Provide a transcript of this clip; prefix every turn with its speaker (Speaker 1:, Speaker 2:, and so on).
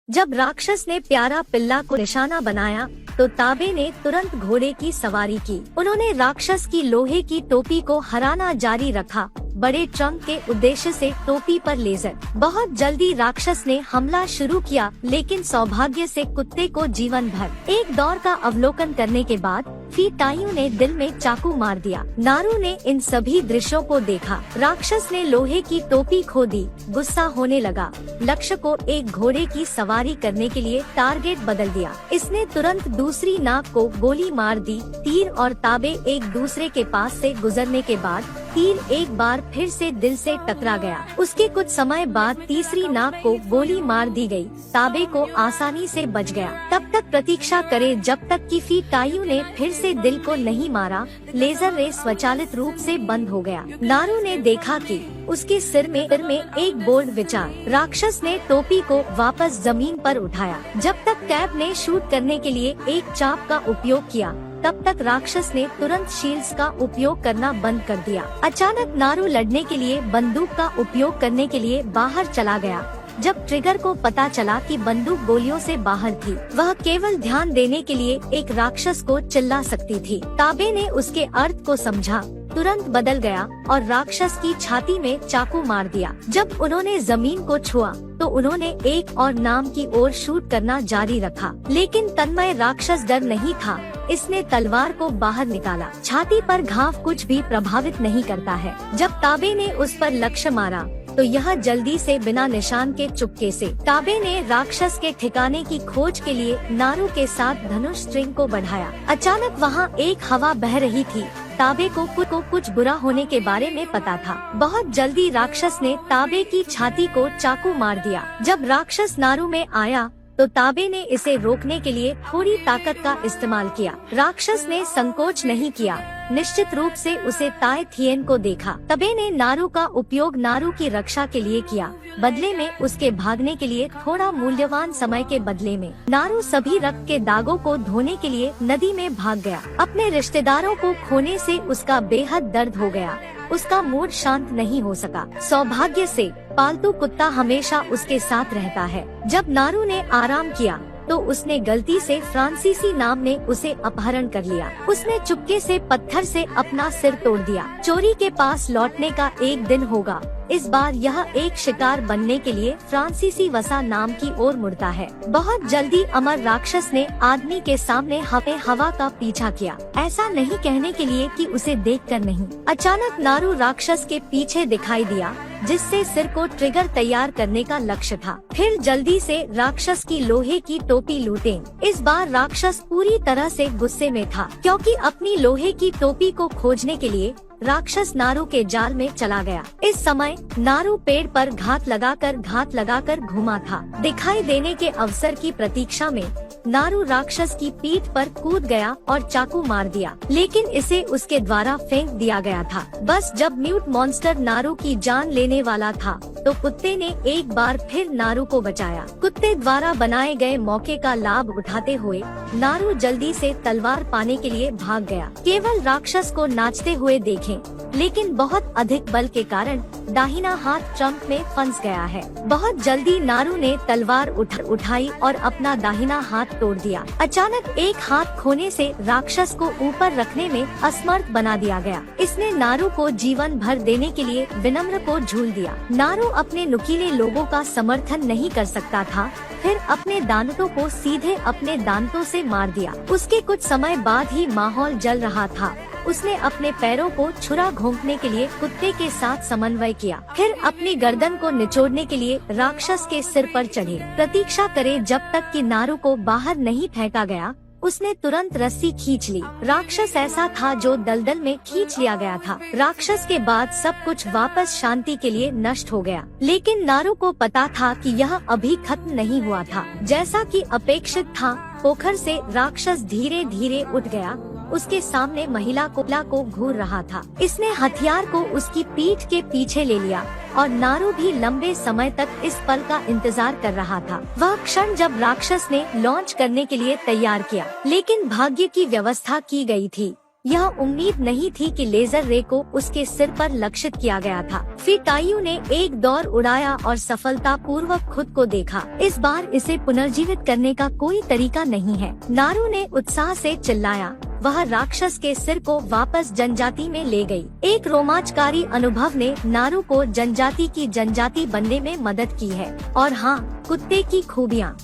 Speaker 1: जब राक्षस ने प्यारा पिल्ला को निशाना बनाया तो ताबे ने तुरंत घोड़े की सवारी की। उन्होंने राक्षस की लोहे की टोपी को हराना जारी रखा, बड़े ट्रंक के उद्देश्य से टोपी पर लेजर। बहुत जल्दी राक्षस ने हमला शुरू किया, लेकिन सौभाग्य से कुत्ते को जीवन भर एक दौर का अवलोकन करने के बाद फी टाइयू ने दिल में चाकू मार दिया। नारू ने इन सभी दृश्यों को देखा। राक्षस ने लोहे की टोपी खो दी, गुस्सा होने लगा। लक्ष्य को एक घोड़े की सवारी करने के लिए टारगेट बदल दिया। इसने तुरंत दूसरी नाक को गोली मार दी। तीर और ताबे एक दूसरे के पास से गुजरने के बाद तीर एक बार फिर से दिल से टकरा गया। उसके कुछ समय बाद तीसरी नाक को गोली मार दी गई। ताबे को आसानी से बच गया। तब तक प्रतीक्षा करे जब तक कि फी टाइयू ने फिर से दिल को नहीं मारा। लेजर रे स्वचालित रूप से बंद हो गया। नारू ने देखा कि उसके सिर में एक बोल्ड विचार। राक्षस ने टोपी को वापस जमीन पर उठाया। जब तक कैप ने शूट करने के लिए एक चाप का उपयोग किया, तब तक राक्षस ने तुरंत शील्ड्स का उपयोग करना बंद कर दिया। अचानक नारू लड़ने के लिए बंदूक का उपयोग करने के लिए बाहर चला गया। जब ट्रिगर को पता चला कि बंदूक गोलियों से बाहर थी, वह केवल ध्यान देने के लिए एक राक्षस को चिल्ला सकती थी। ताबे ने उसके अर्थ को समझा, तुरंत बदल गया और राक्षस की छाती में चाकू मार दिया। जब उन्होंने जमीन को छुआ तो उन्होंने एक और नाम की ओर शूट करना जारी रखा, लेकिन तन्मय राक्षस डर नहीं था। इसने तलवार को बाहर निकाला। छाती पर घाव कुछ भी प्रभावित नहीं करता है। जब ताबे ने उस पर लक्ष्य मारा तो यह जल्दी से बिना निशान के चुपके से। ताबे ने राक्षस के ठिकाने की खोज के लिए नारू के साथ धनुष स्ट्रिंग को बढ़ाया। अचानक वहाँ एक हवा बह रही थी। ताबे को कुछ बुरा होने के बारे में पता था। बहुत जल्दी राक्षस ने ताबे की छाती को चाकू मार दिया। जब राक्षस नारू में आया तो ताबे ने इसे रोकने के लिए थोड़ी ताकत का इस्तेमाल किया। राक्षस ने संकोच नहीं किया, निश्चित रूप से उसे ताए थियन को देखा। तबे ने नारू का उपयोग नारू की रक्षा के लिए किया, बदले में उसके भागने के लिए थोड़ा मूल्यवान समय के बदले में। नारू सभी रक्त के दागों को धोने के लिए नदी में भाग गया। अपने रिश्तेदारों को खोने से उसका बेहद दर्द हो गया। उसका मूड शांत नहीं हो सका। सौभाग्य से पालतू कुत्ता हमेशा उसके साथ रहता है। जब नारू ने आराम किया तो उसने गलती से फ्रांसीसी नाम ने उसे अपहरण कर लिया। उसने चुपके से पत्थर से अपना सिर तोड़ दिया। चोरी के पास लौटने का एक दिन होगा। इस बार यह एक शिकार बनने के लिए फ्रांसीसी वसा नाम की ओर मुड़ता है। बहुत जल्दी अमर राक्षस ने आदमी के सामने हवा का पीछा किया, ऐसा नहीं कहने के लिए कि उसे देखकर नहीं। अचानक नारू राक्षस के पीछे दिखाई दिया, जिससे सिर को ट्रिगर तैयार करने का लक्ष्य था। फिर जल्दी से राक्षस की लोहे की टोपी लूटे। इस बार राक्षस पूरी तरह से गुस्से में था, क्योंकि अपनी लोहे की टोपी को खोजने के लिए राक्षस नारू के जाल में चला गया। इस समय नारू पेड़ पर घात लगाकर घूमा था। दिखाई देने के अवसर की प्रतीक्षा में नारू राक्षस की पीठ पर कूद गया और चाकू मार दिया, लेकिन इसे उसके द्वारा फेंक दिया गया था। बस जब म्यूट मॉन्स्टर नारू की जान लेने वाला था तो कुत्ते ने एक बार फिर नारू को बचाया। कुत्ते द्वारा बनाए गए मौके का लाभ उठाते हुए नारू जल्दी से तलवार पाने के लिए भाग गया। केवल राक्षस को नाचते हुए देखें, लेकिन बहुत अधिक बल के कारण दाहिना हाथ ट्रंक में फंस गया है। बहुत जल्दी नारू ने तलवार उठाई और अपना दाहिना हाथ तोड़ दिया। अचानक एक हाथ खोने से राक्षस को ऊपर रखने में असमर्थ बना दिया गया। इसने नारू को जीवन भर देने के लिए विनम्र को झूल दिया। नारू अपने नुकीले लोगों का समर्थन नहीं कर सकता था, फिर अपने दांतों को सीधे अपने दांतों से मार दिया। उसके कुछ समय बाद ही माहौल जल रहा था। उसने अपने पैरों को छुरा घोंपने के लिए कुत्ते के साथ समन्वय किया, फिर अपनी गर्दन को निचोड़ने के लिए राक्षस के सिर पर चढ़े। प्रतीक्षा करे जब तक कि नारू को बाहर नहीं फेंका गया। उसने तुरंत रस्सी खींच ली। राक्षस ऐसा था जो दलदल में खींच लिया गया था। राक्षस के बाद सब कुछ वापस शांति के लिए नष्ट हो गया, लेकिन नारू को पता था कि यह अभी खत्म नहीं हुआ था। जैसा कि अपेक्षित था, पोखर से राक्षस धीरे धीरे उठ गया। उसके सामने महिला को घूर रहा था। इसने हथियार को उसकी पीठ के पीछे ले लिया और नारू भी लंबे समय तक इस पल का इंतजार कर रहा था। वह क्षण जब राक्षस ने लॉन्च करने के लिए तैयार किया, लेकिन भाग्य की व्यवस्था की गई थी। यह उम्मीद नहीं थी कि लेजर रे को उसके सिर पर लक्षित किया गया था। फिर कायू ने एक दौर उड़ाया और सफलतापूर्वक खुद को देखा। इस बार इसे पुनर्जीवित करने का कोई तरीका नहीं है। नारू ने उत्साह से चिल्लाया। वह राक्षस के सिर को वापस जनजाति में ले गई। एक रोमांचकारी अनुभव ने नारू को जनजाति की जनजाति बनने में मदद की है। और हाँ, कुत्ते की खूबियाँ।